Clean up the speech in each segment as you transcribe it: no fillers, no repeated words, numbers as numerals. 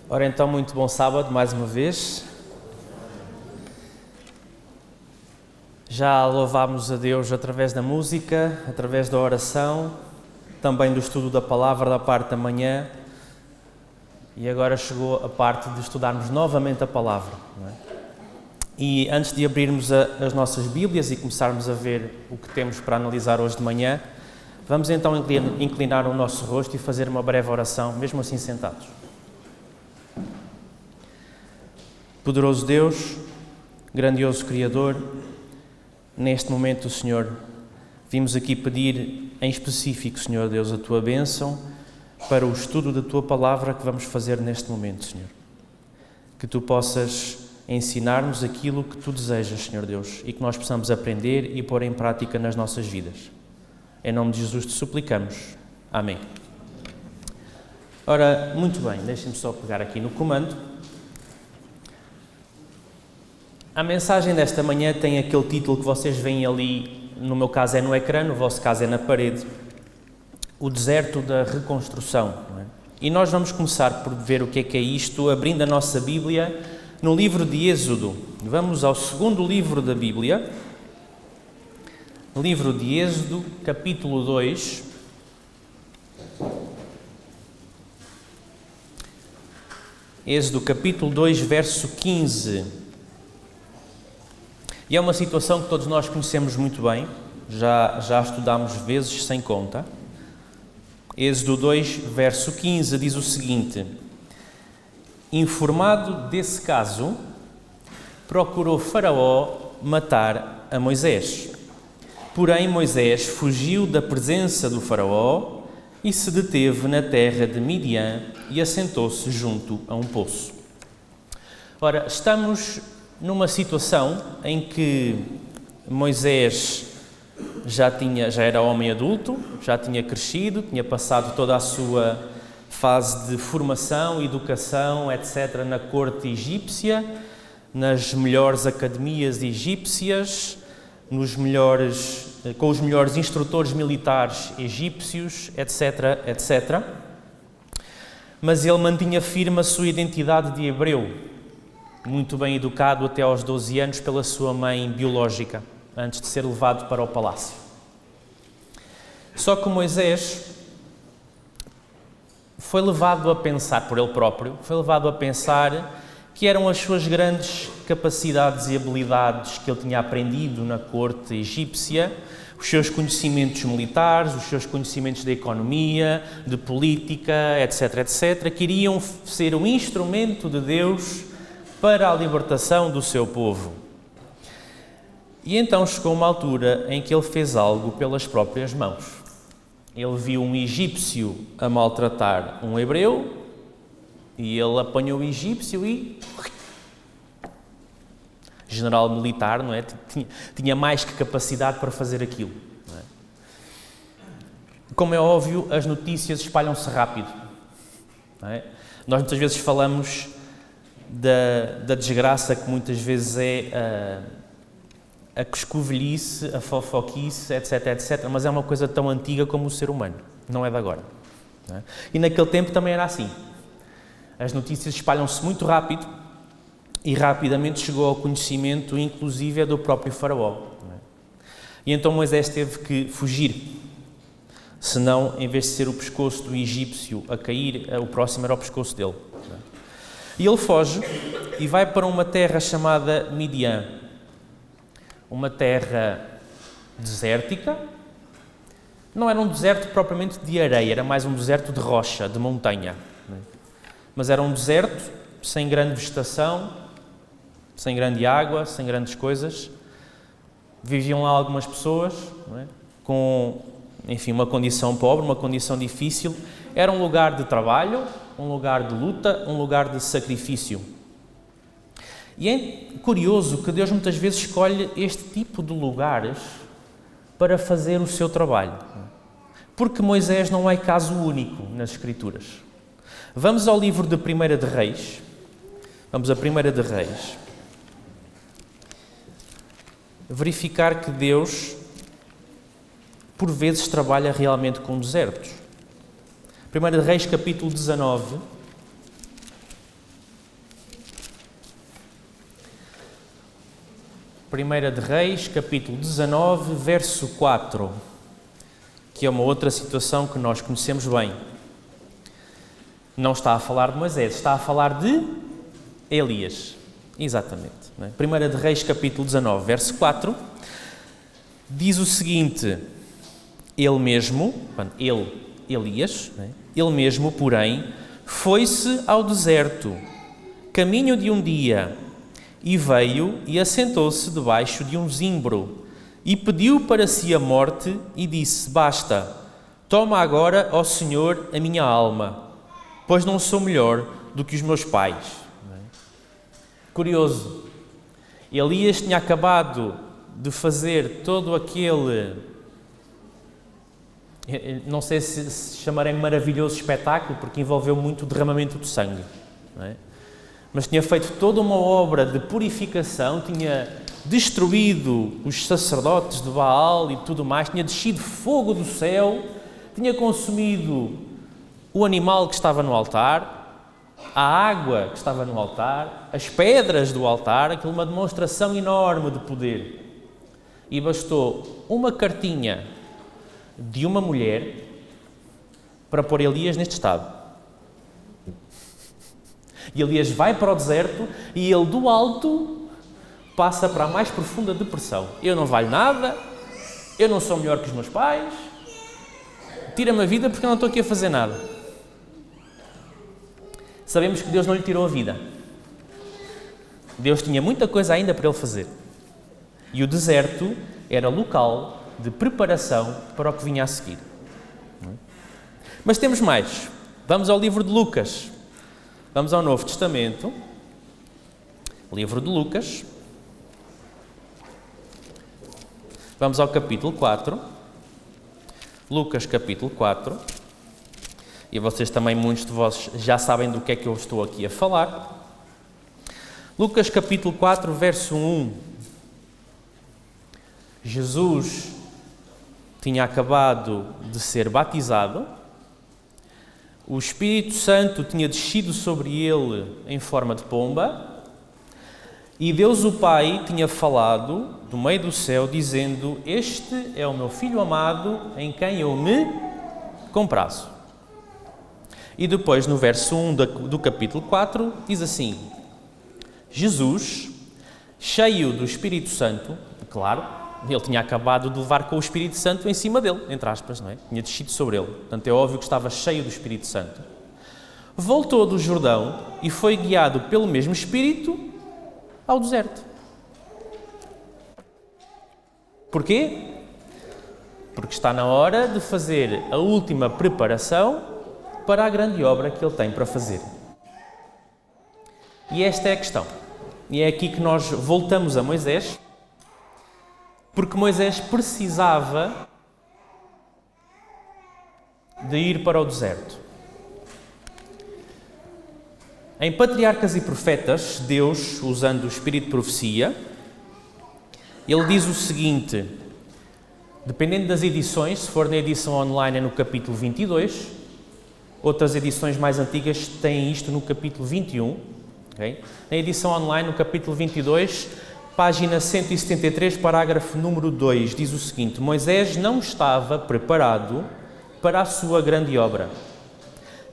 Ora então, muito bom sábado, mais uma vez. Já louvámos a Deus através da música, através da oração, também do estudo da palavra da parte da manhã. E agora chegou a parte de estudarmos novamente a palavra, não é? E antes de abrirmos as nossas Bíblias e começarmos a ver o que temos para analisar hoje de manhã, vamos então inclinar o nosso rosto e fazer uma breve oração, mesmo assim sentados. Poderoso Deus, grandioso Criador, neste momento, Senhor, vimos aqui pedir em específico, Senhor Deus, a Tua bênção para o estudo da Tua palavra que vamos fazer neste momento, Senhor. Que Tu possas ensinar-nos aquilo que Tu desejas, Senhor Deus, e que nós possamos aprender e pôr em prática nas nossas vidas. Em nome de Jesus te suplicamos. Amém. Ora, muito bem, deixem-me só pegar aqui no comando. A mensagem desta manhã tem aquele título que vocês veem ali, no meu caso é no ecrã, no vosso caso é na parede, o deserto da reconstrução. Não é? E nós vamos começar por ver o que é isto, abrindo a nossa Bíblia no livro de Êxodo. Vamos ao segundo livro da Bíblia, livro de Êxodo, capítulo 2. Êxodo, capítulo 2, verso 15. E é uma situação que todos nós conhecemos muito bem, já estudámos vezes sem conta. Êxodo 2, verso 15, diz o seguinte: informado desse caso, procurou Faraó matar a Moisés. Porém, Moisés fugiu da presença do Faraó e se deteve na terra de Midian e assentou-se junto a um poço. Ora, estamos numa situação em que Moisés já era homem adulto, já tinha crescido, tinha passado toda a sua fase de formação, educação, etc., na corte egípcia, nas melhores academias egípcias, com os melhores instrutores militares egípcios, etc., etc. Mas ele mantinha firme a sua identidade de hebreu, muito bem educado até aos 12 anos pela sua mãe biológica, antes de ser levado para o palácio. Só que Moisés foi levado a pensar, por ele próprio, que eram as suas grandes capacidades e habilidades que ele tinha aprendido na corte egípcia, os seus conhecimentos militares, os seus conhecimentos de economia, de política, etc., etc., que iriam ser um instrumento de Deus para a libertação do seu povo. E então chegou uma altura em que ele fez algo pelas próprias mãos. Ele viu um egípcio a maltratar um hebreu e ele apanhou o egípcio e... general militar, não é? Tinha mais que capacidade para fazer aquilo. Não é? Como é óbvio, as notícias espalham-se rápido. Não é? Nós muitas vezes falamos da desgraça que muitas vezes é a coscovilhice, a fofoquice, etc., etc., mas é uma coisa tão antiga como o ser humano, não é de agora. Não é? E naquele tempo também era assim. As notícias espalham-se muito rápido e rapidamente chegou ao conhecimento, inclusive, do próprio Faraó. Não é? E então Moisés teve que fugir, senão, em vez de ser o pescoço do egípcio a cair, o próximo era o pescoço dele. E ele foge e vai para uma terra chamada Midian, uma terra desértica. Não era um deserto propriamente de areia, era mais um deserto de rocha, de montanha. Mas era um deserto sem grande vegetação, sem grande água, sem grandes coisas. Viviam lá algumas pessoas, não é? Com, enfim, uma condição pobre, uma condição difícil. Era um lugar de trabalho, um lugar de luta, um lugar de sacrifício. E é curioso que Deus muitas vezes escolhe este tipo de lugares para fazer o seu trabalho. Porque Moisés não é caso único nas Escrituras. Vamos ao livro de 1 de Reis. Vamos a 1 de Reis. Verificar que Deus, por vezes, trabalha realmente com desertos. 1 de Reis, capítulo 19. 1 de Reis, capítulo 19, verso 4, que é uma outra situação que nós conhecemos bem. Não está a falar de Moisés, está a falar de Elias. Exatamente. 1 de Reis, capítulo 19, verso 4, diz o seguinte: ele mesmo, Elias, ele mesmo, porém, foi-se ao deserto, caminho de um dia, e veio e assentou-se debaixo de um zimbro, e pediu para si a morte, e disse: basta, toma agora, ó Senhor, a minha alma, pois não sou melhor do que os meus pais. Curioso, Elias tinha acabado de fazer todo aquele, não sei se chamarei maravilhoso espetáculo, porque envolveu muito derramamento de sangue, não é? Mas tinha feito toda uma obra de purificação, tinha destruído os sacerdotes de Baal e tudo mais, tinha descido fogo do céu, tinha consumido o animal que estava no altar, a água que estava no altar, as pedras do altar, aquilo uma demonstração enorme de poder. E bastou uma cartinha de uma mulher para pôr Elias neste estado. E Elias vai para o deserto e ele do alto passa para a mais profunda depressão. Eu não valho nada, eu não sou melhor que os meus pais, tira-me a vida porque eu não estou aqui a fazer nada. Sabemos que Deus não lhe tirou a vida. Deus tinha muita coisa ainda para ele fazer. E o deserto era local de preparação para o que vinha a seguir. Mas temos mais. Vamos ao livro de Lucas. Vamos ao Novo Testamento. Livro de Lucas. Vamos ao capítulo 4. Lucas, capítulo 4. E vocês também, muitos de vós, já sabem do que é que eu estou aqui a falar. Lucas, capítulo 4, verso 1. Jesus tinha acabado de ser batizado. O Espírito Santo tinha descido sobre ele em forma de pomba. E Deus o Pai tinha falado do meio do céu, dizendo: este é o meu Filho amado, em quem eu me comprazo. E depois, no verso 1 do capítulo 4, diz assim: Jesus, cheio do Espírito Santo, claro, ele tinha acabado de levar com o Espírito Santo em cima dele, entre aspas, não é? Tinha descido sobre ele, portanto é óbvio que estava cheio do Espírito Santo. Voltou do Jordão e foi guiado pelo mesmo Espírito ao deserto. Porquê? Porque está na hora de fazer a última preparação para a grande obra que ele tem para fazer. E esta é a questão. E é aqui que nós voltamos a Moisés, porque Moisés precisava de ir para o deserto. Em Patriarcas e Profetas, Deus, usando o espírito de profecia, ele diz o seguinte, dependendo das edições, se for na edição online é no capítulo 22, outras edições mais antigas têm isto no capítulo 21, okay? Na edição online, no capítulo 22, página 173, parágrafo número 2, diz o seguinte: Moisés não estava preparado para a sua grande obra.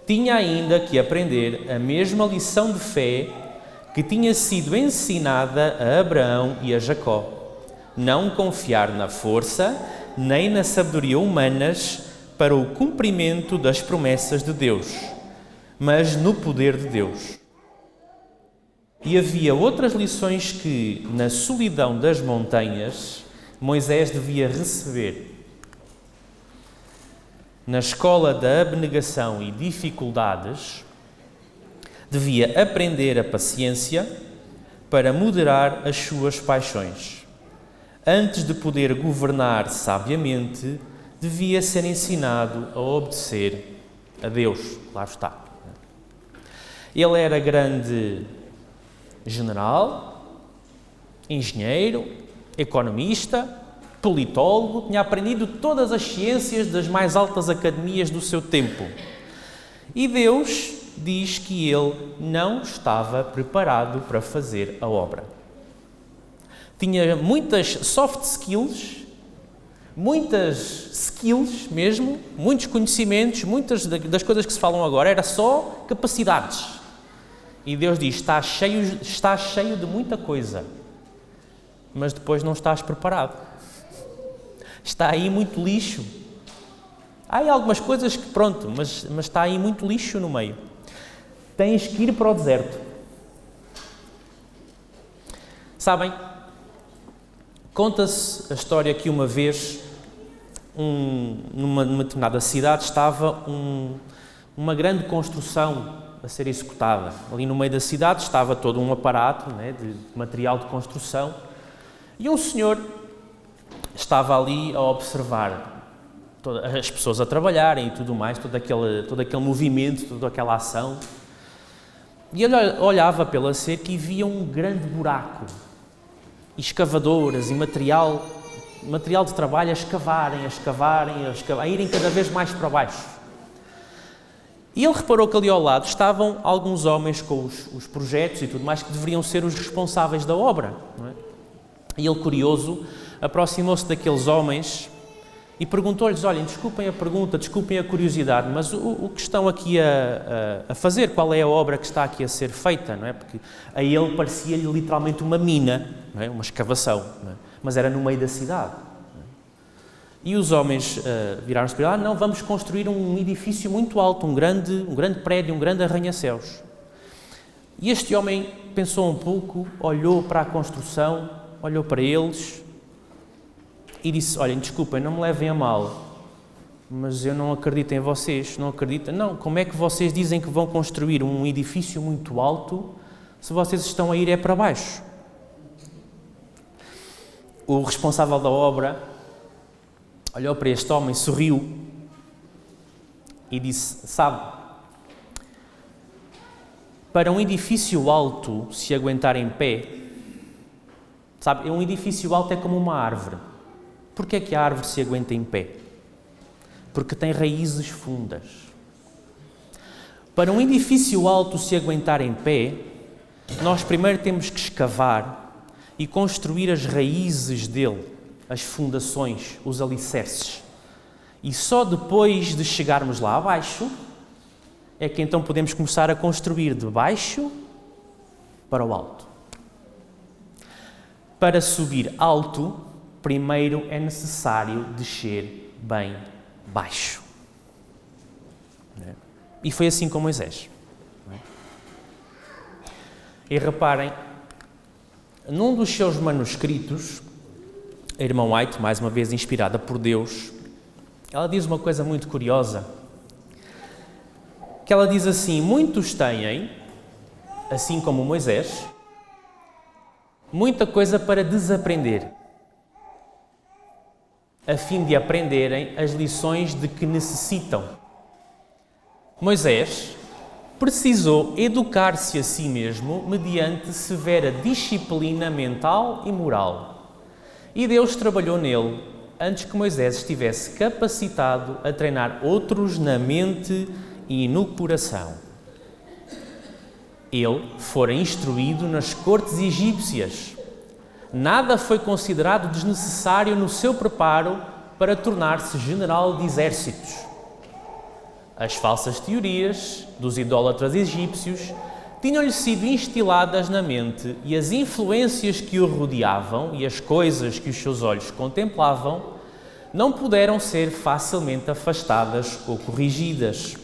Tinha ainda que aprender a mesma lição de fé que tinha sido ensinada a Abraão e a Jacó. Não confiar na força nem na sabedoria humanas para o cumprimento das promessas de Deus, mas no poder de Deus. E havia outras lições que, na solidão das montanhas, Moisés devia receber. Na escola da abnegação e dificuldades, devia aprender a paciência para moderar as suas paixões. Antes de poder governar sabiamente, devia ser ensinado a obedecer a Deus. Lá está. Ele era grande general, engenheiro, economista, politólogo, tinha aprendido todas as ciências das mais altas academias do seu tempo. E Deus diz que ele não estava preparado para fazer a obra. tinha muitas soft skills, muitas skills mesmo, muitos conhecimentos, muitas das coisas que se falam agora, era só capacidades. E Deus diz, estás cheio de muita coisa, mas depois não estás preparado. Está aí muito lixo. Há aí algumas coisas que, pronto, mas está aí muito lixo no meio. Tens que ir para o deserto. Sabem, conta-se a história que uma vez, numa determinada cidade, estava uma grande construção a ser executada. Ali no meio da cidade estava todo um aparato, né, de material de construção, e um senhor estava ali a observar as pessoas a trabalharem e tudo mais, todo aquele movimento, toda aquela ação. E ele olhava pela cerca e via um grande buraco, e escavadoras e material de trabalho a escavarem, a irem cada vez mais para baixo. E ele reparou que ali ao lado estavam alguns homens com os projetos e tudo mais que deveriam ser os responsáveis da obra, não é? E ele, curioso, aproximou-se daqueles homens e perguntou-lhes, olhem, desculpem a pergunta, desculpem a curiosidade, mas o que estão aqui a fazer? Qual é a obra que está aqui a ser feita? Não é? Porque a ele parecia-lhe literalmente uma mina, não é? Uma escavação, não é? Mas era no meio da cidade. Não é? E os homens viraram-se para ele, não, vamos construir um edifício muito alto, um grande prédio, um grande arranha-céus. E este homem pensou um pouco, olhou para a construção, olhou para eles e disse, olhem, desculpem, não me levem a mal, mas eu não acredito em vocês, não acredito. Não, como é que vocês dizem que vão construir um edifício muito alto se vocês estão a ir para baixo? O responsável da obra olhou para este homem, sorriu e disse, sabe, para um edifício alto se aguentar em pé, sabe, um edifício alto é como uma árvore. Porquê é que a árvore se aguenta em pé? Porque tem raízes fundas. Para um edifício alto se aguentar em pé, nós primeiro temos que escavar e construir as raízes dele, as fundações, os alicerces. E só depois de chegarmos lá abaixo, é que então podemos começar a construir de baixo para o alto. Para subir alto, primeiro é necessário descer bem baixo. E foi assim com Moisés. E reparem, num dos seus manuscritos, a irmã White, mais uma vez inspirada por Deus, ela diz uma coisa muito curiosa, que ela diz assim, muitos têm, assim como Moisés, muita coisa para desaprender, a fim de aprenderem as lições de que necessitam. Moisés precisou educar-se a si mesmo mediante severa disciplina mental e moral. E Deus trabalhou nele antes que Moisés estivesse capacitado a treinar outros na mente e no coração. Ele fora instruído nas cortes egípcias. Nada foi considerado desnecessário no seu preparo para tornar-se general de exércitos. As falsas teorias dos idólatras egípcios tinham-lhe sido instiladas na mente e as influências que o rodeavam e as coisas que os seus olhos contemplavam não puderam ser facilmente afastadas ou corrigidas.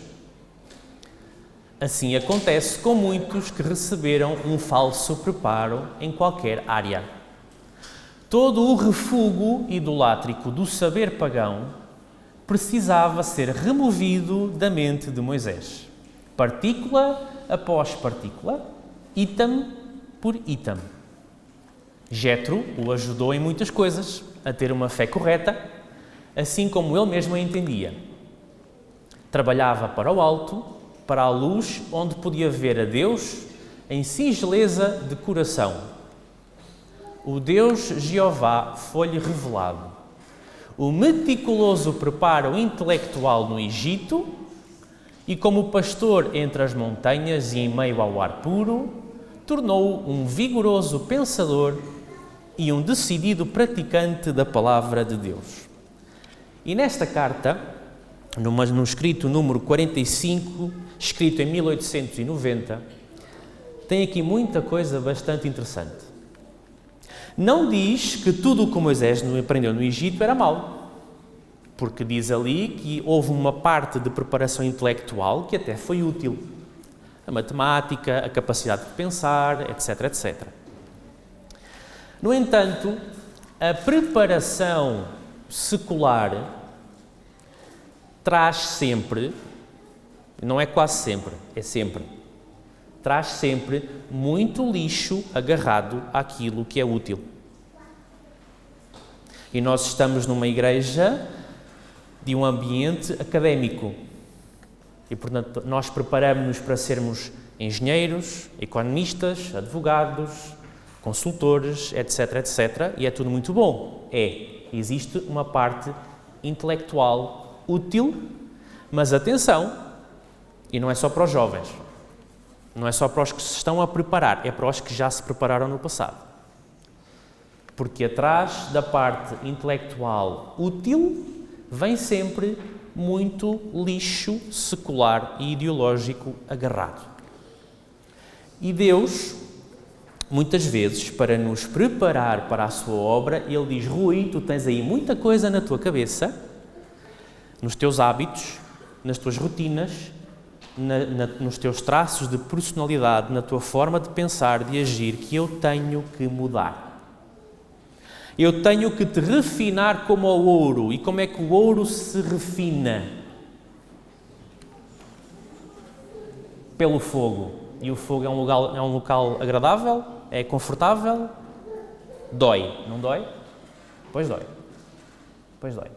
Assim acontece com muitos que receberam um falso preparo em qualquer área. Todo o refúgio idolátrico do saber pagão precisava ser removido da mente de Moisés, partícula após partícula, item por item. Jétro o ajudou em muitas coisas, a ter uma fé correta, assim como ele mesmo a entendia. Trabalhava para o alto, para a luz, onde podia ver a Deus em singeleza de coração. O Deus Jeová foi-lhe revelado. O meticuloso preparo intelectual no Egito e como pastor entre as montanhas e em meio ao ar puro, tornou-o um vigoroso pensador e um decidido praticante da palavra de Deus. E nesta carta, no escrito número 45, escrito em 1890, tem aqui muita coisa bastante interessante. Não diz que tudo o que Moisés aprendeu no Egito era mau, porque diz ali que houve uma parte de preparação intelectual que até foi útil. A matemática, a capacidade de pensar, etc, etc. No entanto, a preparação secular traz sempre, não é quase sempre, é sempre, traz sempre muito lixo agarrado àquilo que é útil. E nós estamos numa igreja de um ambiente académico. E, portanto, nós preparamos-nos para sermos engenheiros, economistas, advogados, consultores, etc, etc. E é tudo muito bom. Existe uma parte intelectual útil, mas atenção, e não é só para os jovens, não é só para os que se estão a preparar, é para os que já se prepararam no passado. Porque atrás da parte intelectual útil vem sempre muito lixo secular e ideológico agarrado. E Deus, muitas vezes, para nos preparar para a sua obra, Ele diz: Rui, tu tens aí muita coisa na tua cabeça, nos teus hábitos, nas tuas rotinas, nos teus traços de personalidade, na tua forma de pensar, de agir, que eu tenho que mudar. Eu tenho que te refinar como ao ouro. E como é que o ouro se refina? Pelo fogo. E o fogo é um local agradável? É confortável? Dói. Não dói? Pois dói. Pois dói.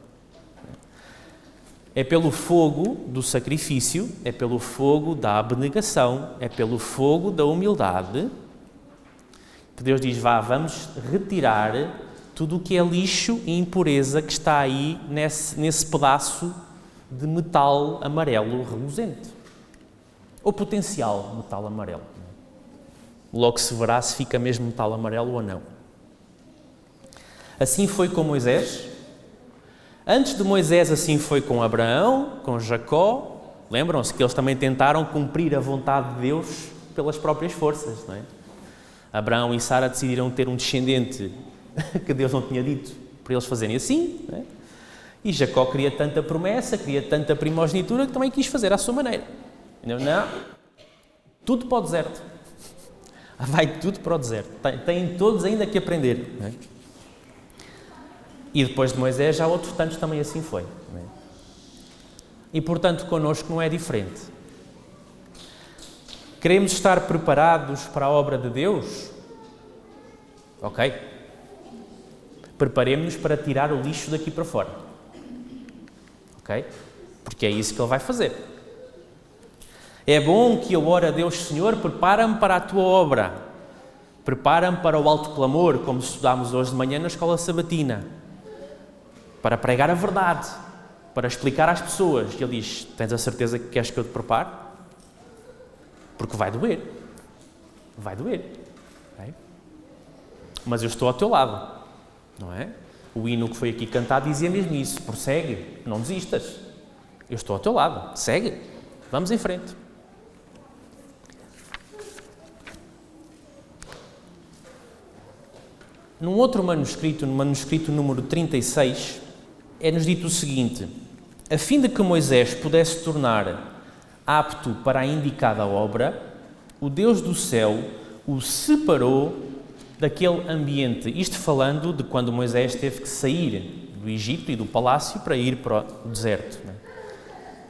É pelo fogo do sacrifício, é pelo fogo da abnegação, é pelo fogo da humildade que Deus diz: vamos retirar tudo o que é lixo e impureza que está aí nesse pedaço de metal amarelo reluzente. Ou potencial metal amarelo. Logo se verá se fica mesmo metal amarelo ou não. Assim foi com Moisés. Antes de Moisés, assim foi com Abraão, com Jacó. Lembram-se que eles também tentaram cumprir a vontade de Deus pelas próprias forças, não é? Abraão e Sara decidiram ter um descendente que Deus não tinha dito para eles fazerem assim, não é? E Jacó queria tanta promessa, queria tanta primogenitura, que também quis fazer à sua maneira. Não, tudo para o deserto. Vai tudo para o deserto. Têm todos ainda que aprender, não é? E depois de Moisés, já outros tantos também assim foi. Não é? E, portanto, connosco não é diferente. Queremos estar preparados para a obra de Deus? Ok. Preparemos-nos para tirar o lixo daqui para fora. Ok? Porque é isso que Ele vai fazer. É bom que eu ore a Deus: Senhor, prepara-me para a Tua obra. Prepara-me para o alto clamor, como estudámos hoje de manhã na escola sabatina. Para pregar a verdade. Para explicar às pessoas. E Ele diz: tens a certeza que queres que eu te prepare? Porque vai doer. Vai doer. Okay? Mas eu estou ao teu lado. Não é? O hino que foi aqui cantado dizia mesmo isso: prossegue, não desistas. Eu estou ao teu lado, segue, vamos em frente. Num outro manuscrito, no manuscrito número 36, é-nos dito o seguinte: a fim de que Moisés pudesse tornar apto para a indicada obra, o Deus do céu o separou daquele ambiente. Isto falando de quando Moisés teve que sair do Egito e do palácio para ir para o deserto.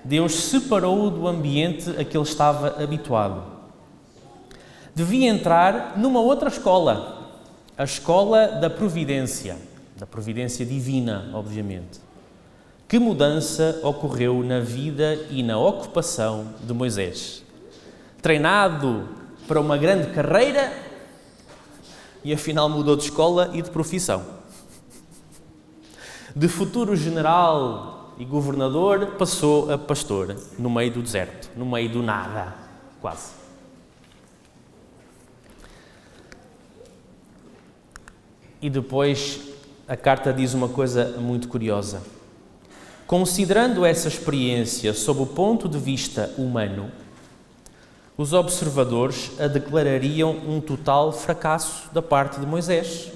Deus separou-o do ambiente a que ele estava habituado. Devia entrar numa outra escola, a escola da providência divina, obviamente. Que mudança ocorreu na vida e na ocupação de Moisés? Treinado para uma grande carreira, e afinal mudou de escola e de profissão. De futuro general e governador, passou a pastor, no meio do deserto, no meio do nada, quase. E depois a carta diz uma coisa muito curiosa. Considerando essa experiência sob o ponto de vista humano, os observadores a declarariam um total fracasso da parte de Moisés.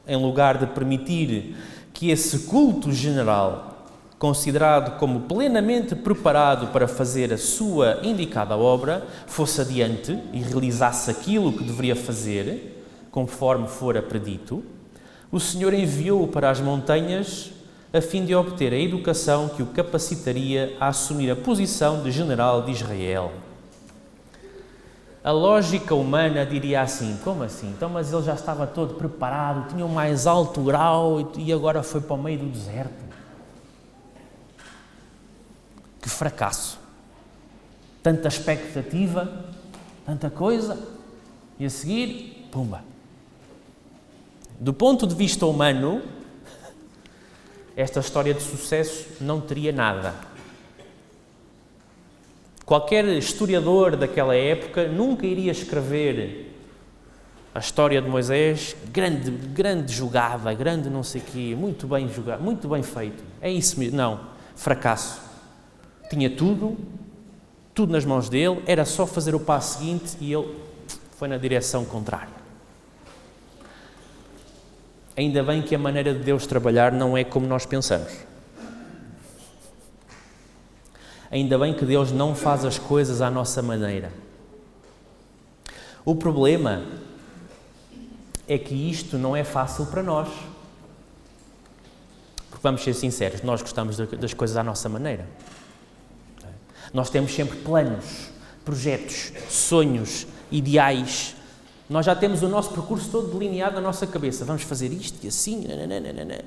Em lugar de permitir que esse culto general, considerado como plenamente preparado para fazer a sua indicada obra, fosse adiante e realizasse aquilo que deveria fazer, conforme fora predito, o Senhor enviou-o para as montanhas a fim de obter a educação que o capacitaria a assumir a posição de general de Israel. A lógica humana diria assim, como assim? Então, mas ele já estava todo preparado, tinha o mais alto grau e agora foi para o meio do deserto. Que fracasso! Tanta expectativa, tanta coisa, e a seguir, pumba! Do ponto de vista humano, esta história de sucesso não teria nada. Qualquer historiador daquela época nunca iria escrever a história de Moisés, grande jogada, grande não sei o quê, muito bem jogado, muito bem feito. É isso mesmo. Não, fracasso. Tinha tudo nas mãos dele, era só fazer o passo seguinte e ele foi na direção contrária. Ainda bem que a maneira de Deus trabalhar não é como nós pensamos. Ainda bem que Deus não faz as coisas à nossa maneira. O problema é que isto não é fácil para nós. Porque vamos ser sinceros, nós gostamos das coisas à nossa maneira. Nós temos sempre planos, projetos, sonhos, ideais. Nós já temos o nosso percurso todo delineado na nossa cabeça. Vamos fazer isto e assim. Nananana.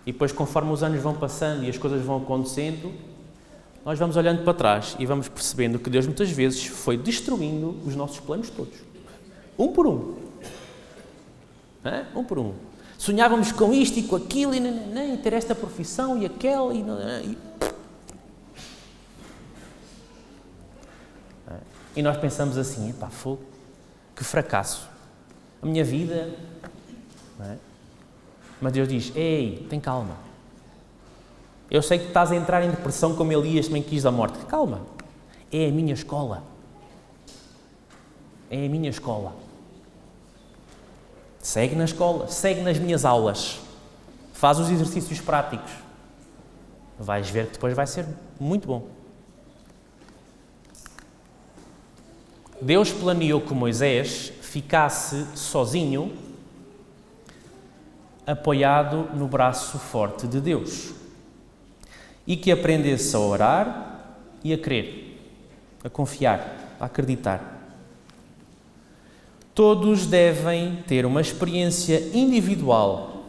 E depois, conforme os anos vão passando e as coisas vão acontecendo, nós vamos olhando para trás e vamos percebendo que Deus muitas vezes foi destruindo os nossos planos todos. Um por um. Um por um. Sonhávamos com isto e com aquilo e ter esta profissão e aquela e nós pensamos assim, epá, fogo, que fracasso. A minha vida... Não é? Mas Deus diz, ei, tem calma. Eu sei que estás a entrar em depressão como Elias também quis a morte. Calma. É a minha escola. É a minha escola. Segue na escola, segue nas minhas aulas. Faz os exercícios práticos. Vais ver que depois vai ser muito bom. Deus planeou que Moisés ficasse sozinho, apoiado no braço forte de Deus, e que aprendesse a orar e a crer, a confiar, a acreditar. Todos devem ter uma experiência individual.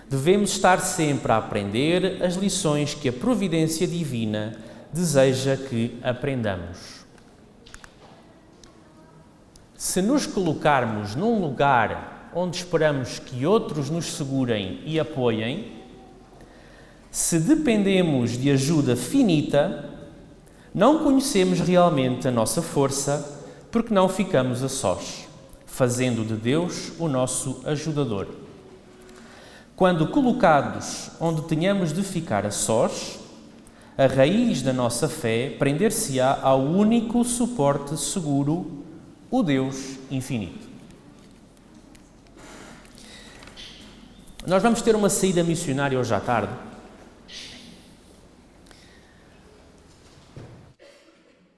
Devemos estar sempre a aprender as lições que a providência divina deseja que aprendamos. Se nos colocarmos num lugar onde esperamos que outros nos segurem e apoiem, se dependemos de ajuda finita, não conhecemos realmente a nossa força, porque não ficamos a sós, fazendo de Deus o nosso ajudador. Quando colocados onde tenhamos de ficar a sós, a raiz da nossa fé prender-se-á ao único suporte seguro, o Deus infinito. Nós vamos ter uma saída missionária hoje à tarde.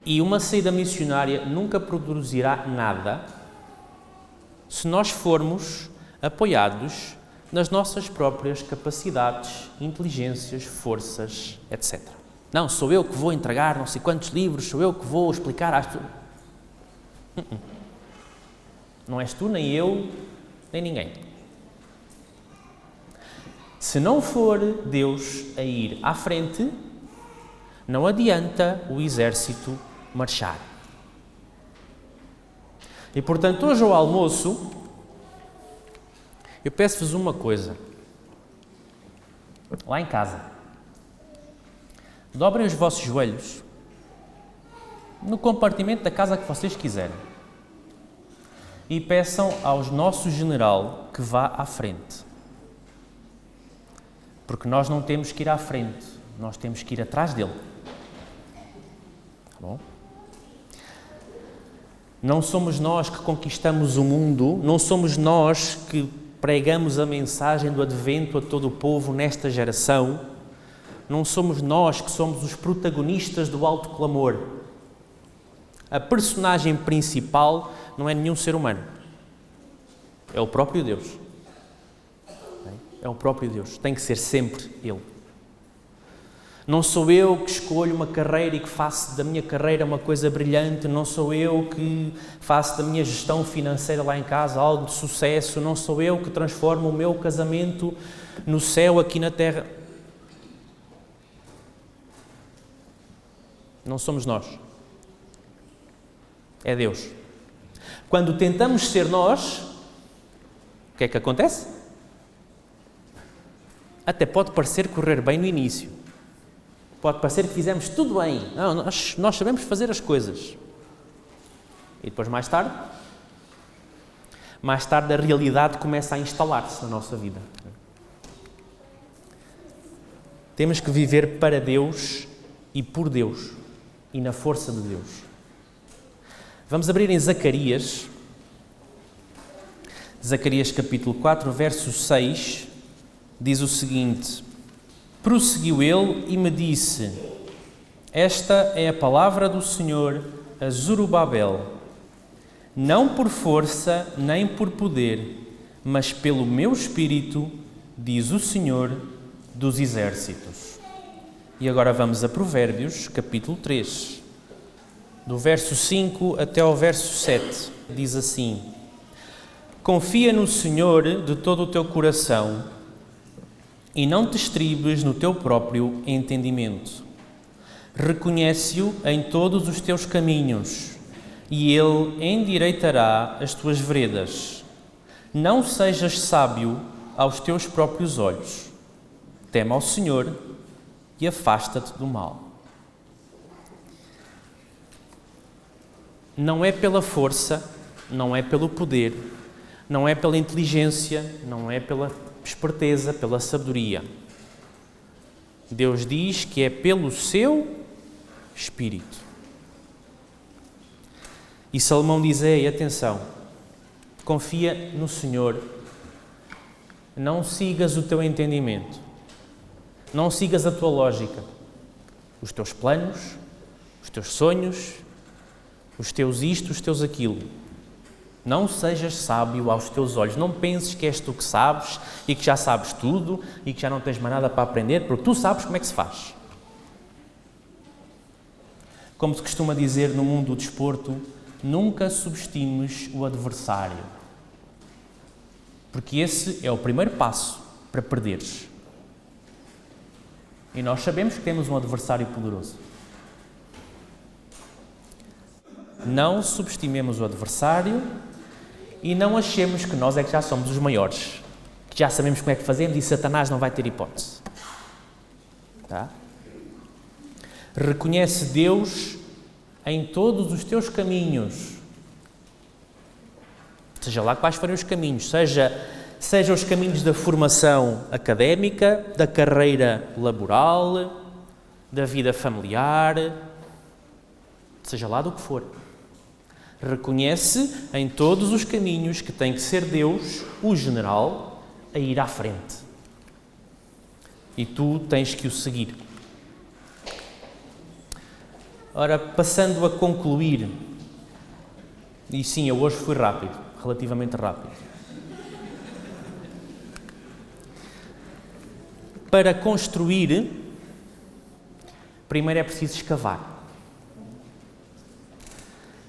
E uma saída missionária nunca produzirá nada se nós formos apoiados nas nossas próprias capacidades, inteligências, forças, etc. Não, sou eu que vou entregar não sei quantos livros, sou eu que vou explicar às pessoas. Não és tu, nem eu, nem ninguém. Se não for Deus a ir à frente, não adianta o exército marchar. E, portanto, hoje ao almoço, eu peço-vos uma coisa. Lá em casa, dobrem os vossos joelhos no compartimento da casa que vocês quiserem. e peçam ao nosso general que vá à frente. Porque nós não temos que ir à frente, nós temos que ir atrás dele. Tá bom? Não somos nós que conquistamos o mundo, não somos nós que pregamos a mensagem do Advento a todo o povo nesta geração, não somos nós que somos os protagonistas do alto clamor. A personagem principal não é nenhum ser humano, é o próprio Deus. É o próprio Deus, tem que ser sempre Ele. Não sou eu que escolho uma carreira e que faço da minha carreira uma coisa brilhante, não sou eu que faço da minha gestão financeira lá em casa algo de sucesso, não sou eu que transformo o meu casamento no céu aqui na terra. Não somos nós. É Deus. Quando tentamos ser nós, o que é que acontece? Até pode parecer correr bem no início. Pode parecer que fizemos tudo bem. Não, nós sabemos fazer as coisas. E depois, mais tarde a realidade começa a instalar-se na nossa vida. Temos que viver para Deus e por Deus e na força de Deus. Vamos abrir em Zacarias capítulo 4, verso 6, diz o seguinte: prosseguiu ele e me disse: esta é a palavra do Senhor a Zorobabel, não por força nem por poder, mas pelo meu Espírito, diz o Senhor dos Exércitos. E agora vamos a Provérbios, capítulo 3, do verso 5 até ao verso 7. Diz assim: confia no Senhor de todo o teu coração e não te estribes no teu próprio entendimento. Reconhece-o em todos os teus caminhos e Ele endireitará as tuas veredas. Não sejas sábio aos teus próprios olhos. Teme ao Senhor e afasta-te do mal. Não é pela força, não é pelo poder, não é pela inteligência, não é pela esperteza, pela sabedoria. Deus diz que é pelo seu Espírito. E Salomão diz: ei, atenção, confia no Senhor, não sigas o teu entendimento, não sigas a tua lógica, os teus planos, os teus sonhos, os teus isto, os teus aquilo. Não sejas sábio aos teus olhos. Não penses que és tu que sabes e que já sabes tudo e que já não tens mais nada para aprender, porque tu sabes como é que se faz. Como se costuma dizer no mundo do desporto, nunca subestimes o adversário. Porque esse é o primeiro passo para perderes. E nós sabemos que temos um adversário poderoso. Não subestimemos o adversário e não achemos que nós é que já somos os maiores, que já sabemos como é que fazemos e Satanás não vai ter hipótese. Tá? Reconhece Deus em todos os teus caminhos. Seja lá quais forem os caminhos, seja os caminhos da formação académica, da carreira laboral, da vida familiar, seja lá do que for. Reconhece em todos os caminhos que tem que ser Deus, o general, a ir à frente. E tu tens que o seguir. Ora, passando a concluir, e sim, eu hoje fui rápido, relativamente rápido. Para construir, primeiro é preciso escavar.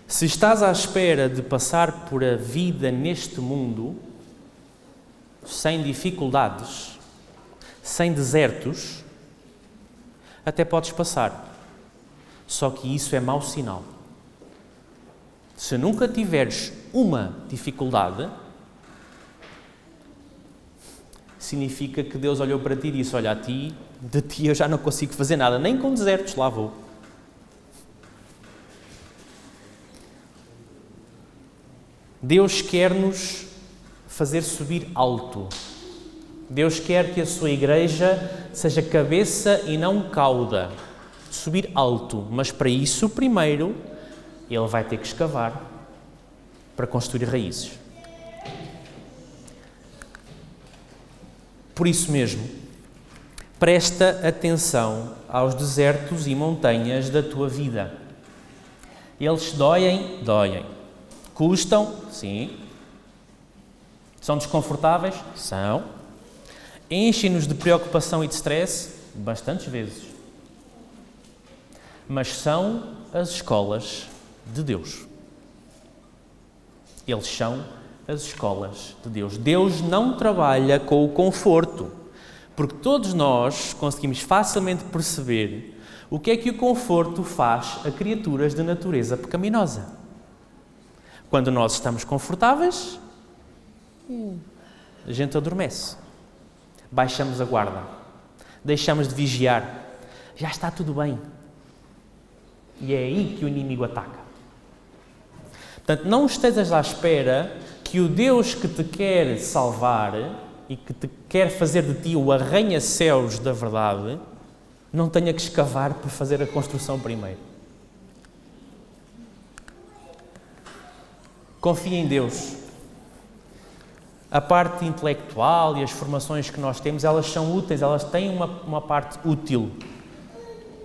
Se estás à espera de passar por a vida neste mundo, sem dificuldades, sem desertos, até podes passar. Só que isso é mau sinal. Se nunca tiveres uma dificuldade, significa que Deus olhou para ti e disse: olha, de ti eu já não consigo fazer nada, nem com desertos lá vou. Deus quer-nos fazer subir alto. Deus quer que a sua igreja seja cabeça e não cauda. Subir alto. Mas para isso, primeiro, Ele vai ter que escavar para construir raízes. Por isso mesmo, presta atenção aos desertos e montanhas da tua vida. Eles doem? Doem. Custam? Sim. São desconfortáveis? São. Enchem-nos de preocupação e de stress? Bastantes vezes. Mas são as escolas de Deus. Eles são as escolas de Deus. Deus não trabalha com o conforto, porque todos nós conseguimos facilmente perceber o que é que o conforto faz a criaturas de natureza pecaminosa. Quando nós estamos confortáveis, a gente adormece. Baixamos a guarda. Deixamos de vigiar. Já está tudo bem. E é aí que o inimigo ataca. Portanto, não estejas à espera que o Deus que te quer salvar e que te quer fazer de ti o arranha-céus da verdade não tenha que escavar para fazer a construção primeiro. Confia em Deus. A parte intelectual e as formações que nós temos, elas são úteis, elas têm uma parte útil,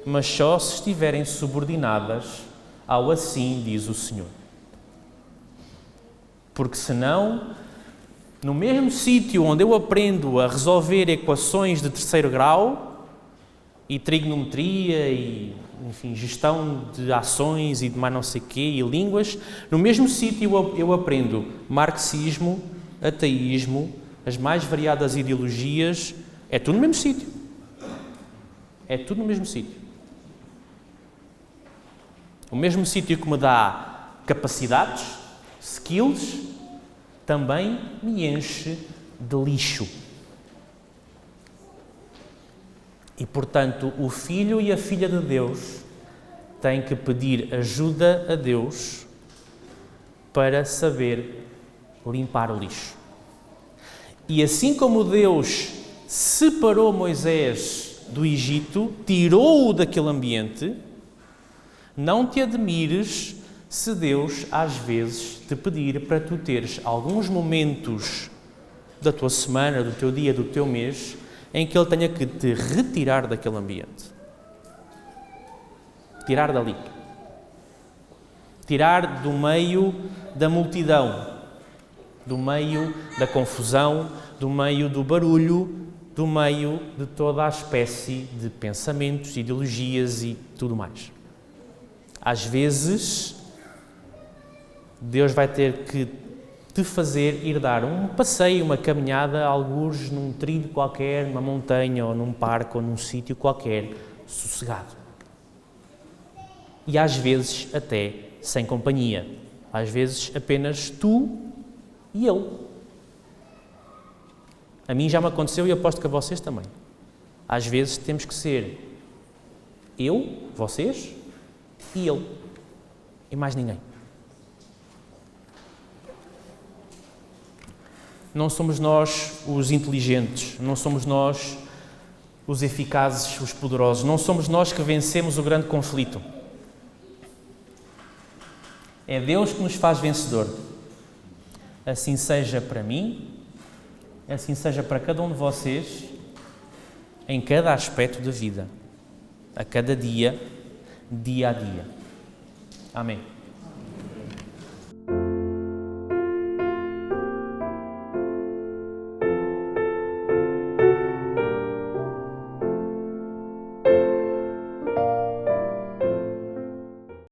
mas só se estiverem subordinadas ao assim diz o Senhor. Porque senão, no mesmo sítio onde eu aprendo a resolver equações de terceiro grau e trigonometria e, enfim, gestão de ações e de mais não sei quê e línguas, no mesmo sítio eu aprendo marxismo, ateísmo, as mais variadas ideologias, é tudo no mesmo sítio. É tudo no mesmo sítio. O mesmo sítio que me dá capacidades, skills, também me enche de lixo. E, portanto, o filho e a filha de Deus têm que pedir ajuda a Deus para saber limpar o lixo. E assim como Deus separou Moisés do Egito, tirou-o daquele ambiente, não te admires se Deus, às vezes, te pedir para tu teres alguns momentos da tua semana, do teu dia, do teu mês, em que Ele tenha que te retirar daquele ambiente. Tirar dali. Tirar do meio da multidão, do meio da confusão, do meio do barulho, do meio de toda a espécie de pensamentos, ideologias e tudo mais. Às vezes, Deus vai ter que te fazer ir dar um passeio, uma caminhada, algures num trilho qualquer, numa montanha, ou num parque, ou num sítio qualquer, sossegado. E às vezes até sem companhia. Às vezes apenas tu e Ele. A mim já me aconteceu e aposto que a vocês também. Às vezes temos que ser eu, vocês e Ele. E mais ninguém. Não somos nós os inteligentes, não somos nós os eficazes, os poderosos, não somos nós que vencemos o grande conflito. É Deus que nos faz vencedor. Assim seja para mim, assim seja para cada um de vocês, em cada aspecto da vida, a cada dia, dia a dia. Amém.